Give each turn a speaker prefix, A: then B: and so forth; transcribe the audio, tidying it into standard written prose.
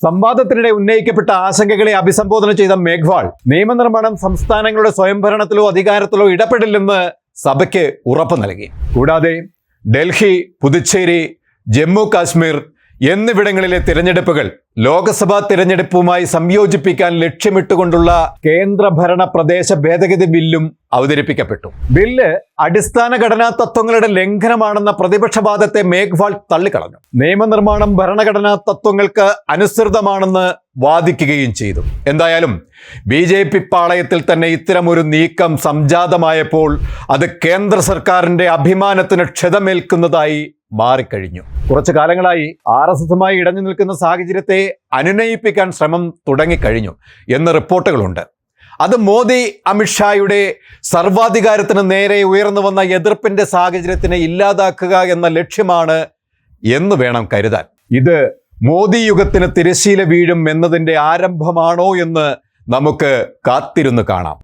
A: സംവാദത്തിനിടെ ഉന്നയിക്കപ്പെട്ട ആശങ്കകളെ അഭിസംബോധന ചെയ്ത മേഘ്വാൾ നിയമനിർമ്മാണം സംസ്ഥാനങ്ങളുടെ സ്വയംഭരണത്തിലോ അധികാരത്തിലോ ഇടപെടില്ലെന്ന് സഭയ്ക്ക് ഉറപ്പ് നൽകി. കൂടാതെ ഡൽഹി, പുതുച്ചേരി, ജമ്മു കാശ്മീർ എന്നിവിടങ്ങളിലെ തിരഞ്ഞെടുപ്പുകൾ ലോക്സഭാ തിരഞ്ഞെടുപ്പുമായി സംയോജിപ്പിക്കാൻ ലക്ഷ്യമിട്ടുകൊണ്ടുള്ള കേന്ദ്രഭരണ പ്രദേശ ഭേദഗതി ബില്ലും അവതരിപ്പിക്കപ്പെട്ടു. ബില്ല് അടിസ്ഥാന ഘടനാ തത്വങ്ങളുടെ ലംഘനമാണെന്ന പ്രതിപക്ഷവാദത്തെ മേഘ്വാൾ തള്ളിക്കളഞ്ഞു. നിയമനിർമ്മാണം ഭരണഘടനാ തത്വങ്ങൾക്ക് അനുസൃതമാണെന്ന് വാദിക്കുകയും ചെയ്തു. എന്തായാലും BJP പാളയത്തിൽ തന്നെ ഇത്തരമൊരു നീക്കം സംജാതമായപ്പോൾ അത് കേന്ദ്ര സർക്കാരിന്റെ അഭിമാനത്തിന് ക്ഷതമേൽക്കുന്നതായി മാറിക്കഴിഞ്ഞു. കുറച്ചു കാലങ്ങളായി RSSുമായി ഇടഞ്ഞു നിൽക്കുന്ന സാഹചര്യത്തെ അനുനയിപ്പിക്കാൻ ശ്രമം തുടങ്ങിക്കഴിഞ്ഞു എന്ന് റിപ്പോർട്ടുകളുണ്ട്. അത് മോദി, അമിത്ഷായുടെ സർവാധികാരത്തിന് നേരെ ഉയർന്നു വന്ന എതിർപ്പിന്റെ സാഹചര്യത്തിനെ ഇല്ലാതാക്കുക എന്ന ലക്ഷ്യമാണ് എന്ന് വേണം കരുതാൻ. ഇത് മോദി യുഗത്തിന് തിരശ്ശീല വീഴും എന്നതിൻ്റെ ആരംഭമാണോ എന്ന് നമുക്ക് കാത്തിരുന്ന് കാണാം.